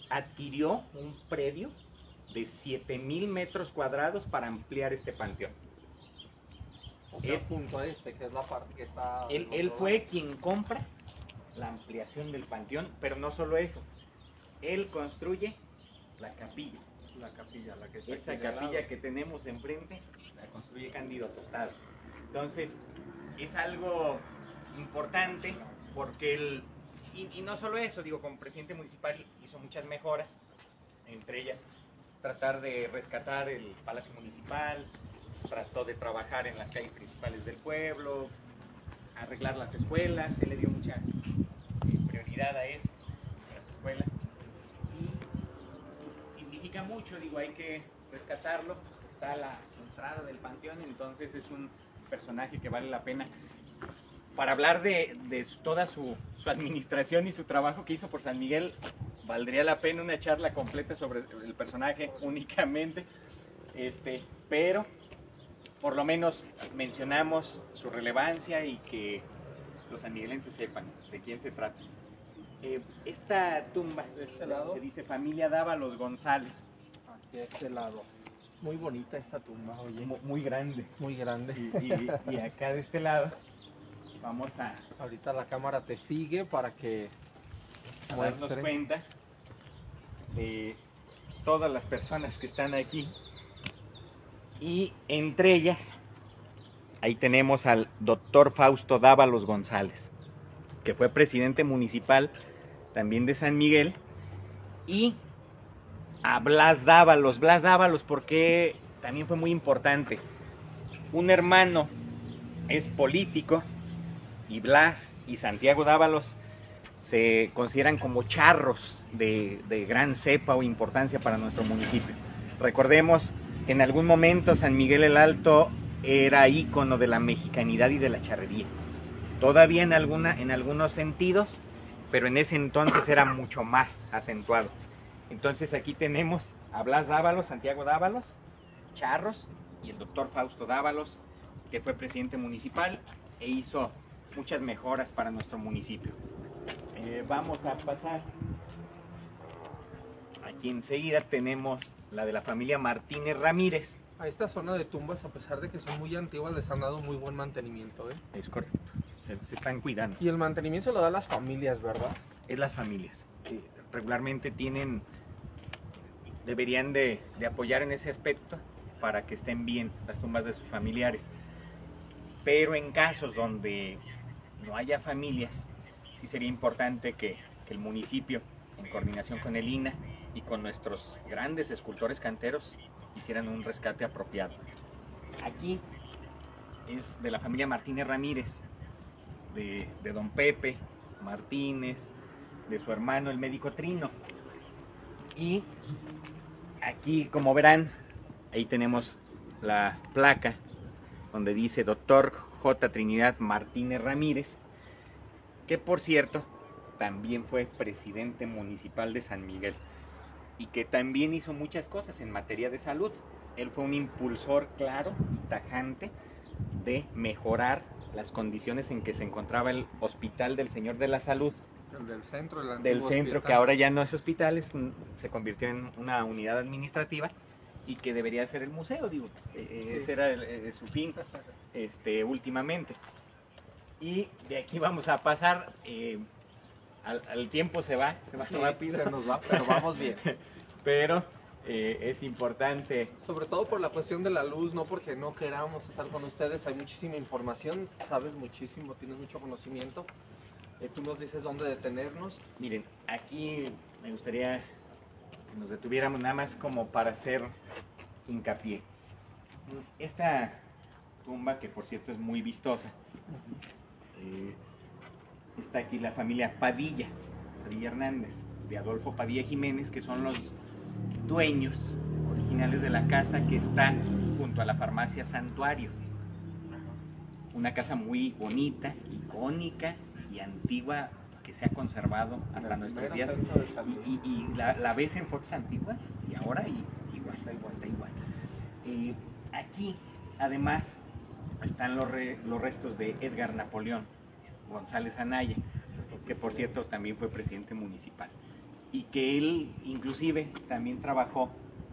adquirió un predio de 7,000 metros cuadrados para ampliar este panteón. O sea, junto a que es la parte que está... Él fue quien compra la ampliación del panteón, pero no solo eso. Él construye la capilla. La capilla, la que está Esa aquí de capilla lado. que tenemos enfrente, la construye Cándido Tostado. Entonces, es algo importante porque él, y no solo eso, digo, como presidente municipal hizo muchas mejoras, entre ellas tratar de rescatar el Palacio Municipal, trató de trabajar en las calles principales del pueblo, arreglar las escuelas, él le dio mucha prioridad a eso, a las escuelas, y significa mucho, digo, hay que rescatarlo, está a la entrada del panteón, entonces es un personaje que vale la pena. Para hablar de toda su administración y su trabajo que hizo por San Miguel, valdría la pena una charla completa sobre el personaje únicamente, pero por lo menos mencionamos su relevancia y que los sanmiguelenses sepan de quién se trata. Esta tumba de este lado que dice familia Dávalos González. Hacia este lado. Muy bonita esta tumba, oye. Muy grande. Muy grande. Y acá de este lado vamos a... Ahorita la cámara te sigue para que darnos cuenta de todas las personas que están aquí. Y entre ellas, ahí tenemos al doctor Fausto Dávalos González, que fue presidente municipal también de San Miguel, y a Blas Dávalos, porque también fue muy importante. Un hermano es político, y Blas y Santiago Dávalos se consideran como charros de gran cepa o importancia para nuestro municipio. Recordemos que en algún momento San Miguel el Alto era ícono de la mexicanidad y de la charrería. Todavía en algunos sentidos, pero en ese entonces era mucho más acentuado. Entonces aquí tenemos a Blas Dávalos, Santiago Dávalos, charros, y el doctor Fausto Dávalos, que fue presidente municipal e hizo muchas mejoras para nuestro municipio. Vamos a pasar. Aquí enseguida tenemos la de la familia Martínez Ramírez. A esta zona de tumbas, a pesar de que son muy antiguas, les han dado muy buen mantenimiento, ¿eh? Es correcto, se están cuidando. Y el mantenimiento se lo da a las familias, ¿verdad? Es las familias. Regularmente deberían de apoyar en ese aspecto para que estén bien las tumbas de sus familiares. Pero en casos donde no haya familias, sí sería importante que el municipio, en coordinación con el INAH y con nuestros grandes escultores canteros, hicieran un rescate apropiado. Aquí es de la familia Martínez Ramírez, de don Pepe Martínez, de su hermano el médico Trino. Y aquí, como verán, ahí tenemos la placa donde dice Dr. J. Trinidad Martínez Ramírez, que por cierto también fue presidente municipal de San Miguel y que también hizo muchas cosas en materia de salud. Él fue un impulsor claro y tajante de mejorar las condiciones en que se encontraba el Hospital del Señor de la Salud. El del centro, Del centro, que ahora ya no es hospital, se convirtió en una unidad administrativa y que debería ser el museo, digo. Ese era su fin últimamente. Y de aquí vamos a pasar, al tiempo se va sí, rápido. Se nos va, pero vamos bien. Pero es importante. Sobre todo por la cuestión de la luz, no porque no queramos estar con ustedes, hay muchísima información, sabes muchísimo, tienes mucho conocimiento. Tú nos dices dónde detenernos. Miren, aquí me gustaría que nos detuviéramos nada más como para hacer hincapié. Esta tumba, que por cierto es muy vistosa, está aquí la familia Padilla Hernández, de Adolfo Padilla Jiménez, que son los dueños originales de la casa que está junto a la farmacia Santuario. Una casa muy bonita, icónica y antigua, que se ha conservado hasta nuestros días, y la ves en fotos antiguas y ahora igual, está igual. Aquí además están los restos de Edgar Napoleón González Anaya, que por cierto también fue presidente municipal, y que él inclusive también trabajó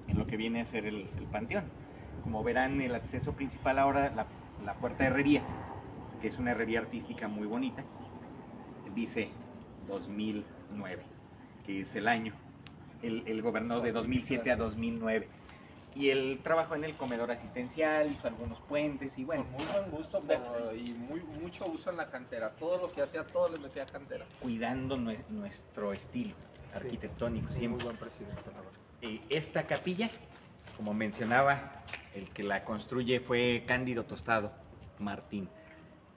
en lo que viene a ser el panteón. Como verán, el acceso principal ahora, la puerta de herrería, que es una herrería artística muy bonita, dice 2009, que es el año. Él gobernó de 2007 a 2009. Y él trabajó en el comedor asistencial, hizo algunos puentes y bueno. Con muy buen gusto y mucho uso en la cantera. Todo lo que hacía, todo le metía a cantera. Cuidando nuestro estilo arquitectónico, sí, siempre. Muy buen presidente, la verdad. Esta capilla, como mencionaba, el que la construye fue Cándido Tostado Martín,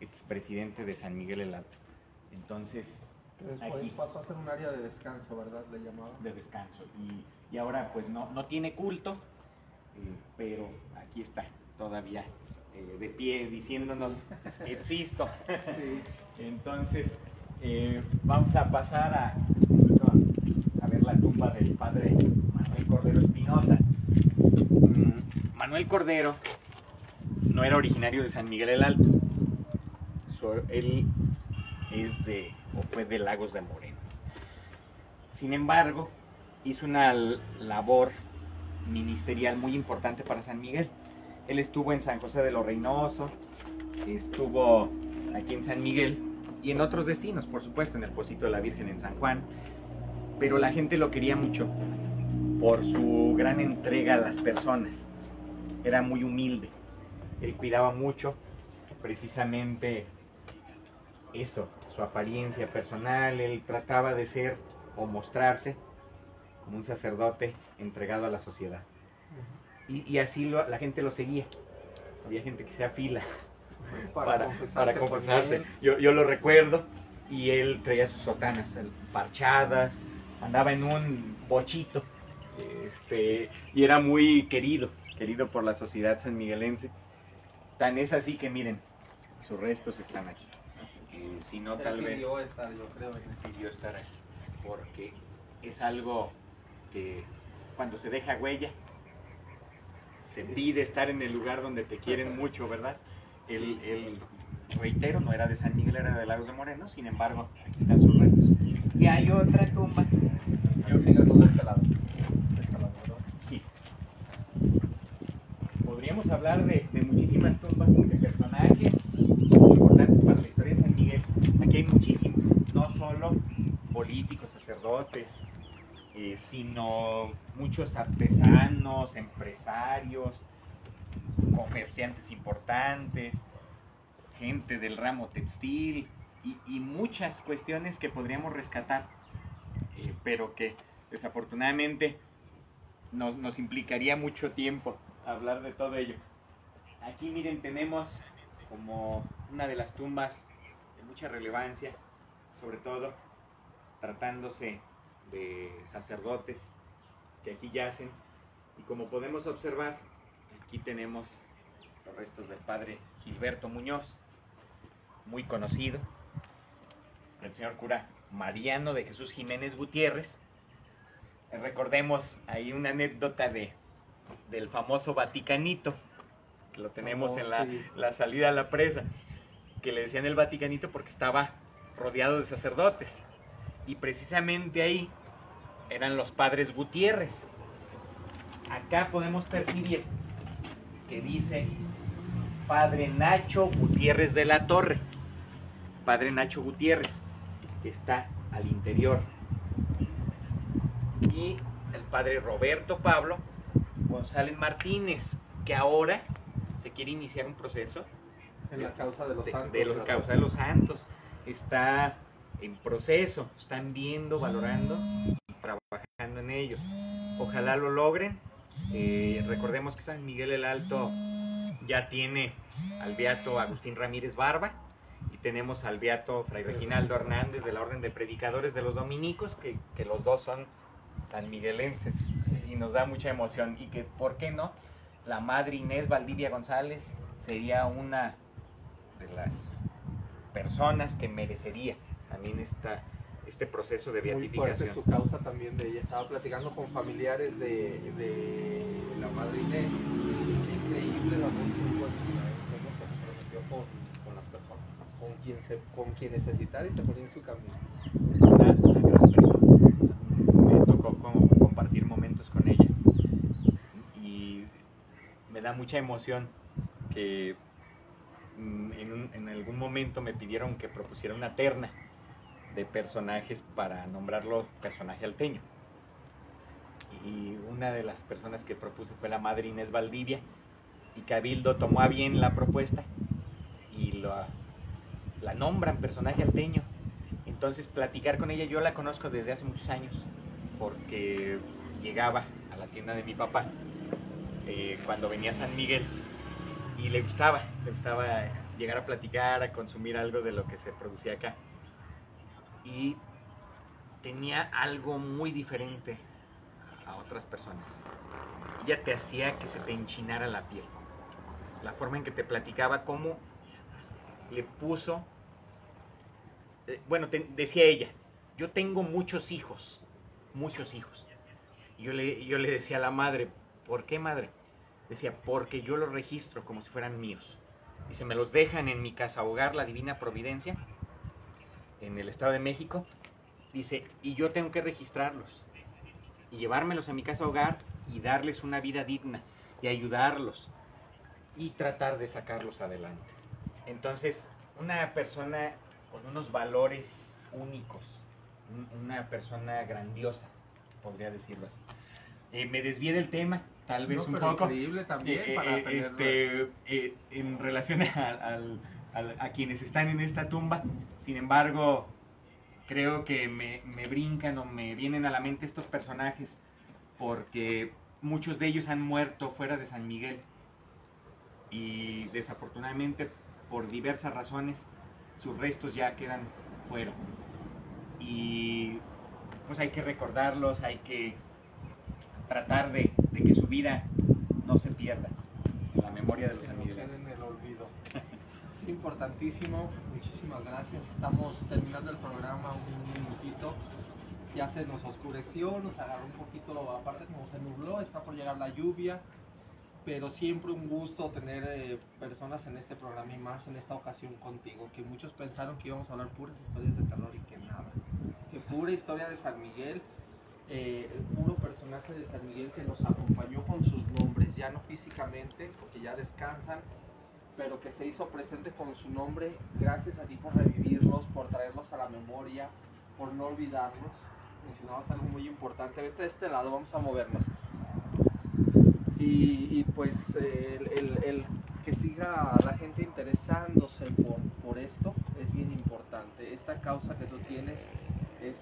expresidente de San Miguel el Alto. Entonces, después aquí pasó a ser un área de descanso, ¿verdad? Le llamaban. De descanso. Y ahora pues no tiene culto, pero aquí está todavía de pie diciéndonos existo. Sí. Entonces, vamos a pasar a ver la tumba del padre Manuel Cordero Espinosa. Manuel Cordero no era originario de San Miguel el Alto. Él fue de Lagos de Moreno. Sin embargo, hizo una labor ministerial muy importante para San Miguel. Él estuvo en San José de los Reynoso, estuvo aquí en San Miguel y en otros destinos, por supuesto, en el Pocito de la Virgen en San Juan, pero la gente lo quería mucho por su gran entrega a las personas. era muy humilde. Él cuidaba mucho precisamente eso, su apariencia personal. Él trataba de ser o mostrarse como un sacerdote entregado a la sociedad. Y así la gente lo seguía. Había gente que se afila para confesarse. Yo lo recuerdo, y él traía sus sotanas parchadas, andaba en un bochito, y era muy querido por la sociedad sanmiguelense. Tan es así que miren, sus restos están aquí. Si no, tal vez yo creo, pidió estar aquí, porque es algo que cuando se deja huella, se pide estar en el lugar donde te quieren mucho, ¿verdad? Él, reitero, no era de San Miguel, era de Lagos de Moreno. Sin embargo, aquí están sus restos. Y hay otra tumba. Sigamos de este lado. De este lado, ¿no? Sí. Podríamos hablar de muchísimas tumbas, de personajes importantes para la historia de San Miguel. Aquí hay muchísimos, no solo políticos, sacerdotes, sino muchos artesanos, empresarios, comerciantes importantes, gente del ramo textil, y muchas cuestiones que podríamos rescatar, pero que desafortunadamente nos implicaría mucho tiempo hablar de todo ello. Aquí miren, tenemos como una de las tumbas de mucha relevancia, sobre todo tratándose de sacerdotes que aquí yacen, y como podemos observar, aquí tenemos los restos del padre Gilberto Muñoz, muy conocido, del señor cura Mariano de Jesús Jiménez Gutiérrez. Recordemos ahí una anécdota del famoso Vaticanito, que lo tenemos en la salida a la presa, que le decían el Vaticanito porque estaba rodeado de sacerdotes, y precisamente ahí eran los padres Gutiérrez. Acá podemos percibir que dice Padre Nacho Gutiérrez de la Torre. Padre Nacho Gutiérrez, que está al interior. Y el padre Roberto Pablo González Martínez, que ahora se quiere iniciar un proceso en la causa de los santos. De la causa de los santos. Está en proceso, están viendo, valorando y trabajando en ello. Ojalá lo logren. Recordemos que San Miguel el Alto ya tiene al beato Agustín Ramírez Barba, y tenemos al beato Fray Reginaldo Hernández de la Orden de Predicadores de los Dominicos, que los dos son sanmiguelenses, y nos da mucha emoción. Y que, ¿por qué no?, la madre Inés Valdivia González sería una de las personas que merecería también este proceso de beatificación. Muy fuerte su causa también de ella. Estaba platicando con familiares de la madre Inés. Increíble el amor que cómo se comprometió con las personas, con quien necesitara, y se ponía en su camino. Una gran persona. Me tocó compartir momentos con ella, y me da mucha emoción que en algún momento me pidieron que propusiera una terna de personajes para nombrarlo personaje alteño, y una de las personas que propuse fue la madre Inés Valdivia, y Cabildo tomó a bien la propuesta y la nombran personaje alteño. Entonces, platicar con ella, yo la conozco desde hace muchos años, porque llegaba a la tienda de mi papá cuando venía a San Miguel, y le gustaba llegar a platicar, a consumir algo de lo que se producía acá. Y tenía algo muy diferente a otras personas. Ella te hacía que se te enchinara la piel. La forma en que te platicaba, cómo le puso... decía ella, yo tengo muchos hijos. Y yo le decía a la madre, ¿por qué, madre? Decía, porque yo los registro como si fueran míos. Dice, me los dejan en mi casa hogar, la Divina Providencia, en el Estado de México. Dice, y yo tengo que registrarlos y llevármelos a mi casa hogar y darles una vida digna y ayudarlos y tratar de sacarlos adelante. Entonces, una persona con unos valores únicos, una persona grandiosa, podría decirlo así. Me desvié del tema, tal vez No, un pero poco. increíble también para tenerlo. En relación a quienes están en esta tumba. Sin embargo, creo que me brincan o me vienen a la mente estos personajes porque muchos de ellos han muerto fuera de San Miguel y desafortunadamente por diversas razones sus restos ya quedan fuera y pues hay que recordarlos, hay que tratar de que su vida no se pierda en la memoria de los Que no sanmiguelenses. quede en el olvido. Es importantísimo, muchísimas gracias. Estamos terminando el programa un minutito. Ya se nos oscureció, nos agarró un poquito, aparte como se nubló, está por llegar la lluvia. Pero siempre un gusto tener personas en este programa y más en esta ocasión contigo, que muchos pensaron que íbamos a hablar puras historias de terror y que nada, que pura historia de San Miguel, el puro personaje de San Miguel que nos acompañó con sus nombres, ya no físicamente, porque ya descansan, pero que se hizo presente con su nombre. Gracias a ti por revivirlos, por traerlos a la memoria, por no olvidarlos. Mencionabas algo muy importante. Vete de este lado, vamos a movernos. Y pues el que siga la gente interesándose por esto es bien importante. Esta causa que tú tienes es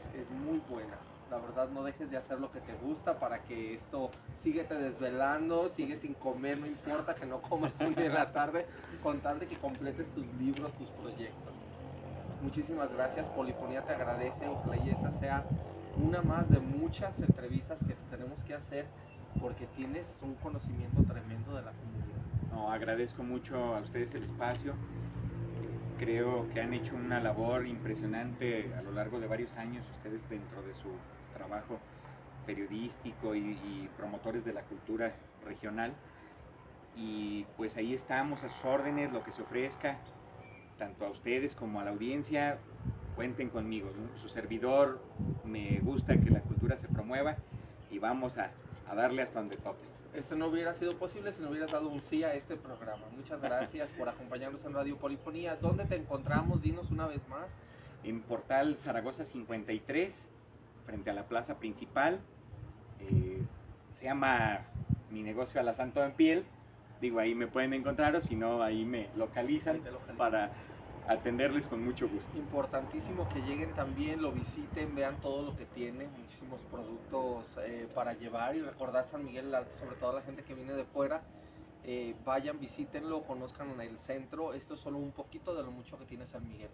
muy buena. La verdad, no dejes de hacer lo que te gusta para que esto síguete desvelando, sigue sin comer, no importa que no comas un día en la tarde, con tal de que completes tus libros, tus proyectos. Muchísimas gracias, Polifonía te agradece. Ojalá y esta sea una más de muchas entrevistas que tenemos que hacer, porque tienes un conocimiento tremendo de la comunidad. No, agradezco mucho a ustedes el espacio. Creo que han hecho una labor impresionante a lo largo de varios años, ustedes dentro de su trabajo periodístico y promotores de la cultura regional. Y pues ahí estamos a sus órdenes, lo que se ofrezca, tanto a ustedes como a la audiencia, cuenten conmigo, ¿no? Su servidor, me gusta que la cultura se promueva y vamos a darle hasta donde toque. Esto no hubiera sido posible si no hubieras dado un sí a este programa. Muchas gracias por acompañarnos en Radio Polifonía. ¿Dónde te encontramos? Dinos una vez más. En Portal Zaragoza 53, frente a la plaza principal. Se llama Mi Negocio a la Santo en Piel. Digo, ahí me pueden encontrar o si no, ahí me localizan, Ahí te localizan. Para atenderles con mucho gusto. Importantísimo que lleguen también, lo visiten, vean todo lo que tiene, muchísimos productos para llevar y recordar San Miguel el Alto, sobre todo a la gente que viene de fuera. Vayan, visítenlo, conozcan en el centro. Esto es solo un poquito de lo mucho que tiene San Miguel.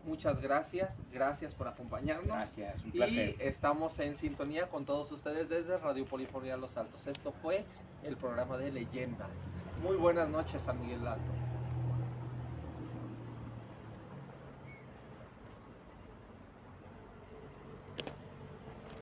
Muchas gracias, gracias por acompañarnos. Gracias, un placer. Y estamos en sintonía con todos ustedes desde Radio Polifonía Los Altos. Esto fue el programa de Leyendas. Muy buenas noches, San Miguel el Alto.